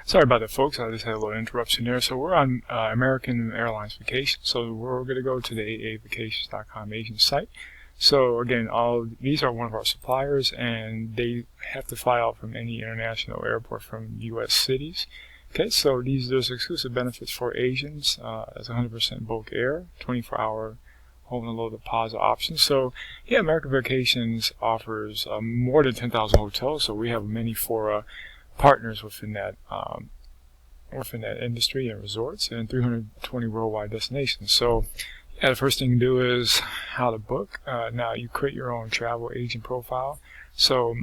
Sorry about that, folks. I just had a little interruption there. So we're on American Airlines Vacation. So we're going to go to the aavacations.com agent site. So again, all these are one of our suppliers, and they have to fly out from any international airport from U.S. cities. Okay, so there's exclusive benefits for Asians. As 100% bulk air, 24-hour home and low deposit options. So yeah, American Vacations offers more than 10,000 hotels. So we have many Fora partners within that industry and resorts, and 320 worldwide destinations. So yeah, the first thing you do is how to book. Now you create your own travel agent profile. So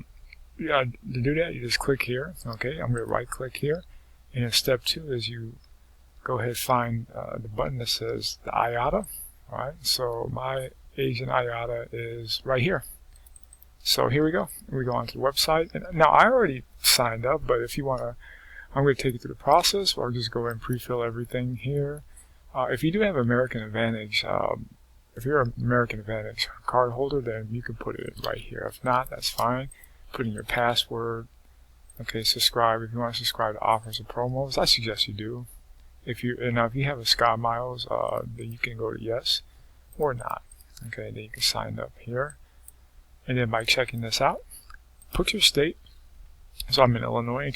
to do that, you just click here. Okay, I'm going to right click here, and then step 2 is you go ahead and find the button that says the IATA. All right, so my agent IATA is right here. So here we go. We go onto the website. And now I already signed up, but if you want to, I'm going to take you through the process, or just go ahead and pre-fill everything here. If you do have American Advantage, if you're an American Advantage card holder, then you can put it right here. If not, that's fine. Put in your password. Okay, subscribe. If you want to subscribe to offers and promos, I suggest you do. If you have a Sky Miles, then you can go to yes or not. Okay, then you can sign up here, and then by checking this out, put your state. So I'm in Illinois.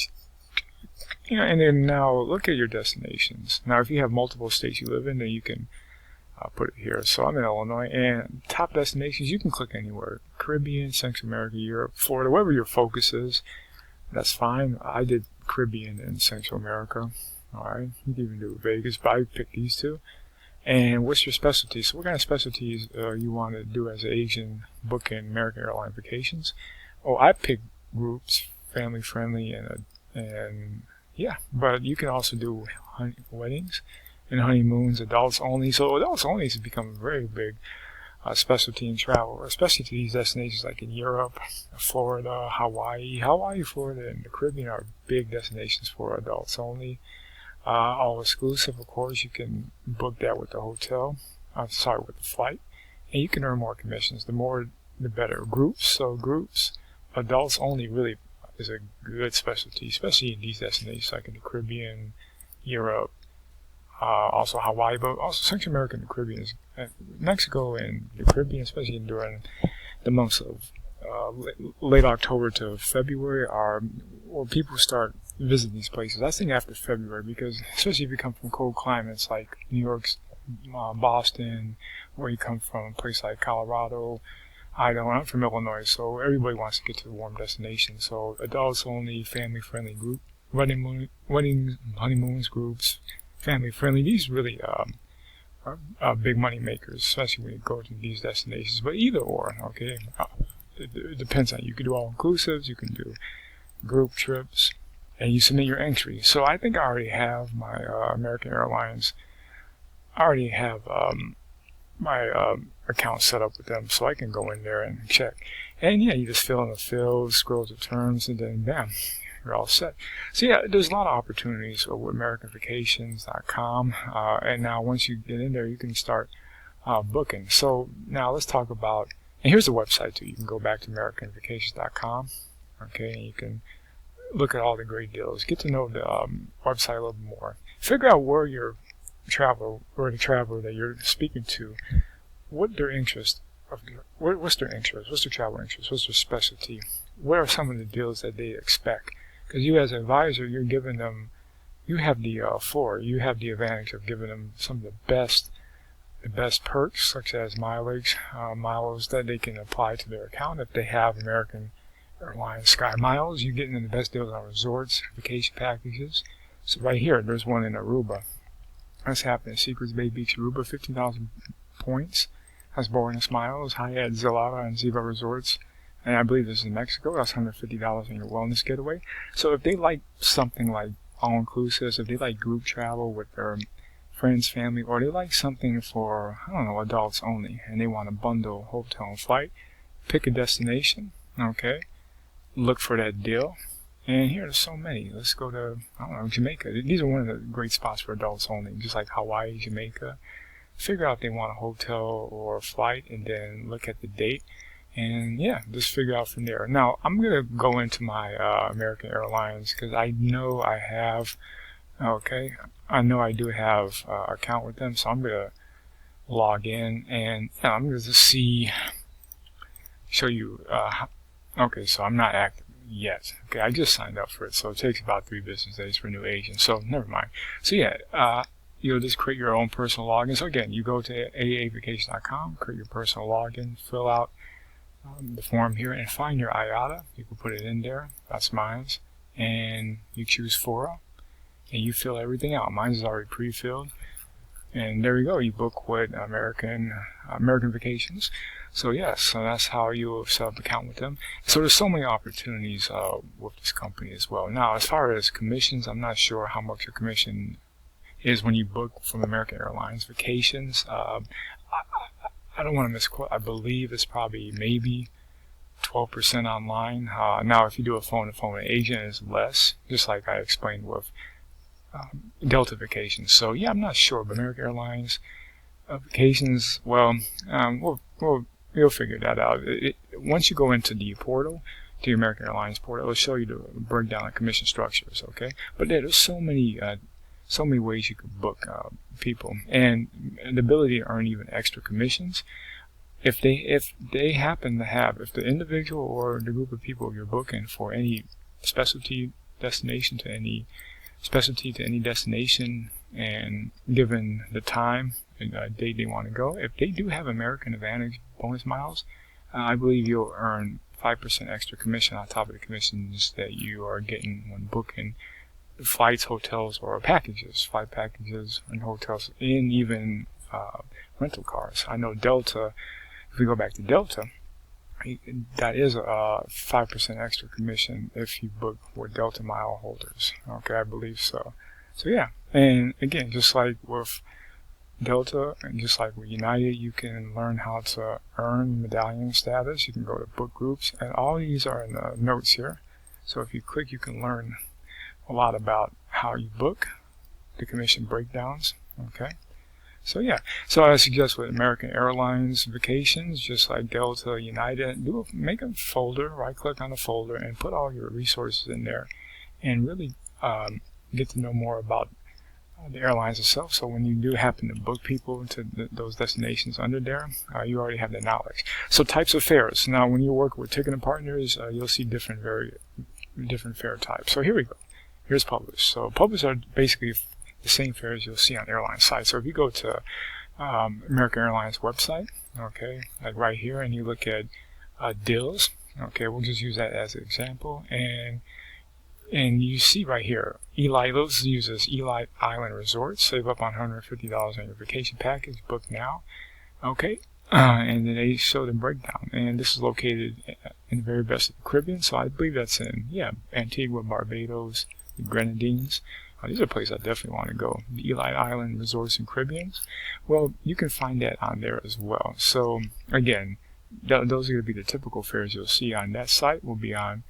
And then now look at your destinations. Now, if you have multiple states you live in, then you can put it here. So I'm in Illinois, and top destinations, you can click anywhere. Caribbean, Central America, Europe, Florida, wherever your focus is, that's fine. I did Caribbean and Central America. Alright, you can even do Vegas, but I picked these two. And what's your specialty? So what kind of specialties you want to do as an agent booking American Airlines Vacations? Oh, I picked groups, family friendly, and yeah, but you can also do weddings and honeymoons, adults only. So adults only has become a very big specialty in travel, especially to these destinations like in Europe, Florida, Hawaii, Florida, and the Caribbean are big destinations for adults only. All exclusive, of course. You can book that with the hotel. With the flight, and you can earn more commissions. The more, the better. Groups. So groups, adults only, really is a good specialty, especially in these destinations like in the Caribbean, Europe, also Hawaii, but also Central America and the Caribbean. Mexico and the Caribbean, especially during the months of late October to February, are where people start visiting these places. I think after February, because especially if you come from cold climates like New York, Boston, or you come from a place like Colorado, Idaho. I'm from Illinois, so everybody wants to get to the warm destination. So adults only, family friendly group, weddings, honeymoons groups, family friendly. These really are big money makers, especially when you go to these destinations. But either or, okay, it depends on you. You can do all inclusives, you can do group trips, and you submit your entry. So I think I already have my American Airlines. I already have my account set up with them, so I can go in there and check. And yeah, you just fill in the fields, scroll to terms, and then bam, you're all set. So yeah, there's a lot of opportunities with AmericanVacations.com, and now once you get in there, you can start booking. So now let's talk about, and here's the website too. You can go back to AmericanVacations.com, okay, and you can look at all the great deals, get to know the website a little more, figure out where your traveler, or the traveler that you're speaking to, what their interest, what's their interest, what's their travel interest, what's their specialty, what are some of the deals that they expect? Because you as an advisor, you're giving them, you have the floor, you have the advantage of giving them some of the best perks, such as mileage, miles that they can apply to their account. If they have American Airlines Sky Miles, you're getting the best deals on resorts, vacation packages. So right here, there's one in Aruba. That's happening at Secrets Bay Beach, Aruba, 15,000 points. That's bonus miles. Hyatt, Zilata, and Ziva Resorts. And I believe this is in Mexico. That's $150 on your wellness getaway. So if they like something like all-inclusive, if they like group travel with their friends, family, or they like something for, I don't know, adults only, and they want to bundle hotel and flight, pick a destination, okay? Look for that deal. And here, there's so many. Let's go to, I don't know, Jamaica. These are one of the great spots for adults only, just like Hawaii, Jamaica. Figure out if they want a hotel or a flight, and then look at the date. And yeah, just figure out from there. Now, I'm going to go into my American Airlines because I know I have, okay, I know I do have an account with them. So I'm going to log in and I'm going to show you, okay, so I'm not active yet. Okay, I just signed up for it. So it takes about 3 business days for new agents. So never mind. So yeah, you'll just create your own personal login. So again, you go to aavacation.com, create your personal login, fill out the form here, and find your IATA. You can put it in there. That's mine. And you choose Fora, and you fill everything out. Mine is already pre-filled. And there you go. You book with American Vacations. So yes, so that's how you'll set up an account with them. So there's so many opportunities with this company as well. Now, as far as commissions, I'm not sure how much your commission is when you book from American Airlines Vacations. I don't want to misquote. I believe it's probably maybe 12% online. Now, if you do a phone-to-phone agent, it's less, just like I explained with Delta Vacations. So yeah, I'm not sure, but American Airlines Vacations, well, you'll figure that out. Once you go into the portal, to your American Airlines portal, it'll show you the breakdown of commission structures. Okay, but there's so many ways you could book people, and the ability to earn even extra commissions if they happen to have, if the individual or the group of people you're booking for any destination to any destination, and given the time and date they want to go, if they do have American Advantage bonus miles, I believe you'll earn 5% extra commission on top of the commissions that you are getting when booking flights, hotels, or packages, flight packages and hotels, and even rental cars. I know Delta, if we go back to Delta, that is a 5% extra commission if you book with Delta mile holders. Okay, I believe so. So yeah, and again, just like with Delta and just like with United, you can learn how to earn medallion status. You can go to book groups, and all these are in the notes here. So if you click, you can learn a lot about how you book, the commission breakdowns. Okay, so yeah, so I suggest with American Airlines Vacations, just like Delta, United, make a folder, right click on the folder, and put all your resources in there, and really get to know more about the airlines itself. So when you do happen to book people to those destinations under there, you already have the knowledge. So types of fares. Now, when you work with ticketing partners, you'll see different fare types. So here we go. Here's published. So published are basically the same fares you'll see on airline sites. So if you go to American Airlines website, okay, like right here, and you look at deals, okay, we'll just use that as an example, and you see right here, let's use this Eli Island Resort, save up on $150 on your vacation package, book now, okay, and then they show the breakdown, and this is located in the very best of the Caribbean, so I believe that's in, Antigua, Barbados, the Grenadines. These are places I definitely want to go. The Eli Island Resorts and Caribbean. Well, you can find that on there as well. So again, those are going to be the typical fares you'll see on that site. Will be on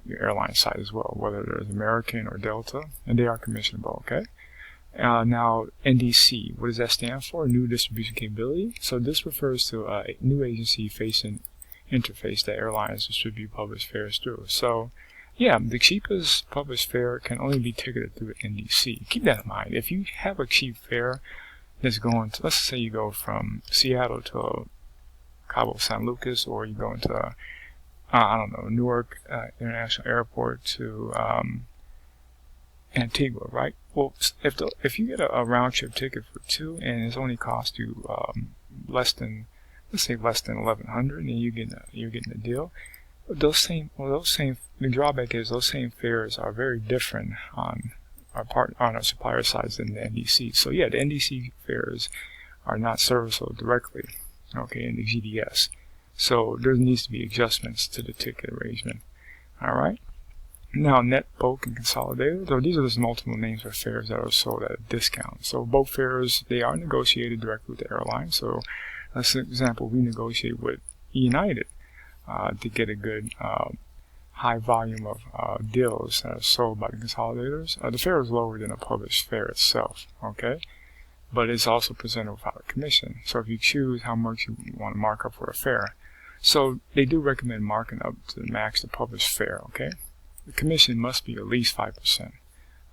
your airline site as well, whether there's American or Delta, and they are commissionable. Okay. Now NDC, what does that stand for? New Distribution Capability. So this refers to a new agency-facing interface that airlines distribute published fares through. So yeah, the cheapest published fare can only be ticketed through NDC. Keep that in mind. If you have a cheap fare that's going to, let's say you go from Seattle to Cabo San Lucas, or you go into, Newark International Airport to Antigua, right? Well, if you get a round trip ticket for 2 and it's only cost you less than $1,100, and you're getting a deal. The drawback is those same fares are very different on our supplier sides than the NDC. So yeah, the NDC fares are not serviceable directly, okay, in the GDS. So there needs to be adjustments to the ticket arrangement. All right. Now, net, bulk, and consolidated. So these are just multiple names for fares that are sold at a discount. So bulk fares, they are negotiated directly with the airline. So let's say, for example, we negotiate with United to get a good high volume of deals that are sold by the consolidators. The fare is lower than a published fare itself, okay? But it's also presented without a commission. So if you choose how much you want to mark up for a fare, So they do recommend marking up to the max the published fare, okay? The commission must be at least 5%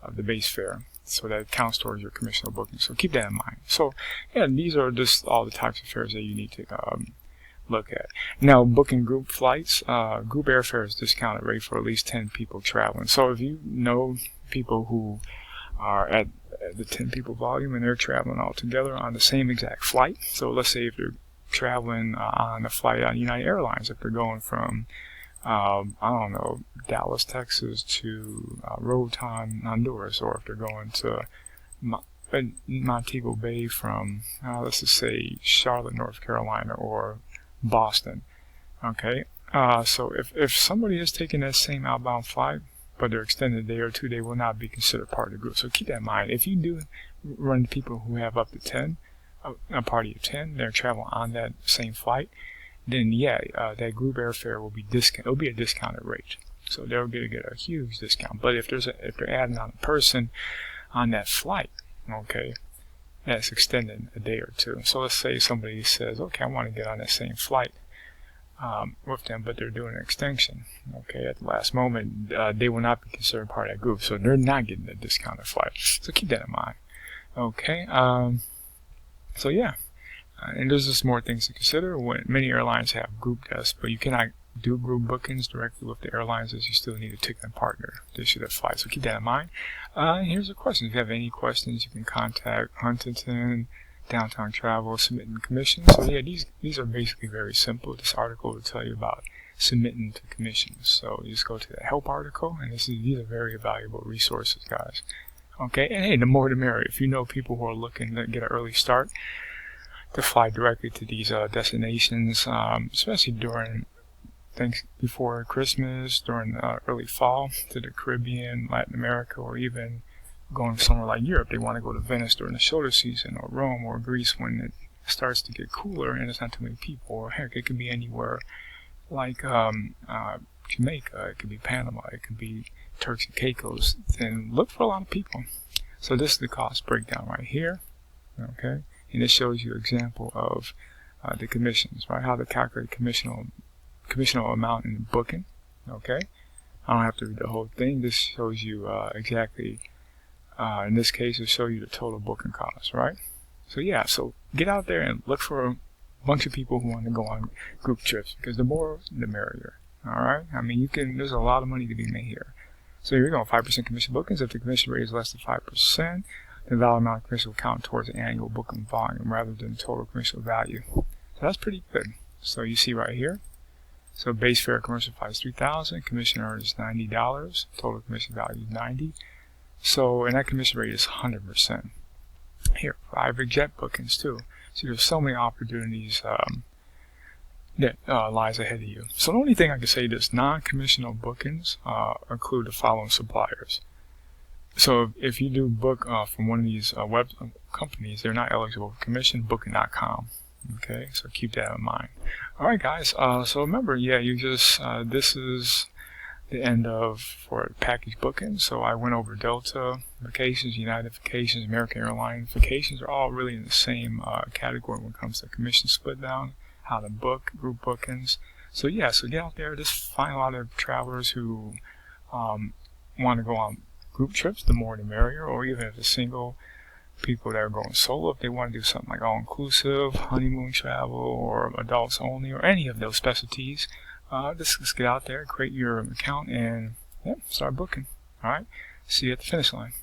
of the base fare, so that counts towards your commissionable booking. So keep that in mind. So yeah, these are just all the types of fares that you need to look at. Now, booking group flights, group airfare is discounted rate for at least 10 people traveling. So if you know people who are at the 10 people volume and they're traveling all together on the same exact flight. So let's say if they're traveling on a flight on United Airlines, if they're going from I don't know, Dallas, Texas to Roatan, Honduras, or if they're going to Montego Bay from, let's just say, Charlotte, North Carolina, or Boston. Okay, so if somebody is taking that same outbound flight, but they're extended a day or two, they will not be considered part of the group. So keep that in mind. If you do run into people who have up to 10, a party of 10, they're traveling on that same flight, then yeah, that group airfare will be it'll be a discounted rate. So they'll get a huge discount. But if they're adding on a person on that flight, okay, that's extended a day or two. So let's say somebody says, okay, I want to get on that same flight with them, but they're doing an extension. Okay, at the last moment, they will not be considered part of that group, so they're not getting a discounted flight. So keep that in mind. Okay, so yeah. And there's just more things to consider. When many airlines have group desks, but you cannot do group bookings directly with the airlines, as you still need a ticketing partner to issue that flight. So keep that in mind. Here's a question. If you have any questions, you can contact Huntington, Downtown Travel, submitting commissions. So yeah, these are basically very simple. This article will tell you about submitting to commissions. So you just go to the help article, and these are very valuable resources, guys. Okay, and hey, the more the merrier. If you know people who are looking to get an early start to fly directly to these destinations, especially during before Christmas, during early fall, to the Caribbean, Latin America, or even going somewhere like Europe. They want to go to Venice during the shoulder season, or Rome or Greece when it starts to get cooler and there's not too many people. Or heck, it could be anywhere like Jamaica, it could be Panama, it could be Turks and Caicos. Then look for a lot of people. So this is the cost breakdown right here. Okay. And it shows you an example of the commissions, right? How to calculate commissional amount in the booking. Okay, I don't have to read the whole thing. This shows you exactly. In this case, it'll show you the total booking cost, right? So yeah, so get out there and look for a bunch of people who want to go on group trips, because the more the merrier. All right. I mean, there's a lot of money to be made here. So here we go. 5% commission bookings. If the commission rate is less than 5%. The valid amount of commission will count towards the annual booking volume rather than total commission value. So that's pretty good. So you see right here. So base fare commercial flight is $3,000. Commission earned is $90. Total commission value is $90. So, and that commission rate is 100%. Here, private jet bookings too. So there's so many opportunities that lies ahead of you. So the only thing I can say is non-commissional bookings include the following suppliers. So if you do book from one of these web companies, they're not eligible for commission, booking.com. Okay, so keep that in mind. All right, guys. So remember, yeah, this is the end for package booking. So I went over Delta vacations, United vacations, American Airlines vacations are all really in the same category when it comes to commission split down, how to book, group bookings. So yeah, so get out there, just find a lot of travelers who want to go on group trips, the more the merrier, or even if it's single people that are going solo, if they want to do something like all-inclusive, honeymoon travel, or adults only, or any of those specialties, just get out there, create your account, and yeah, start booking. All right, see you at the finish line.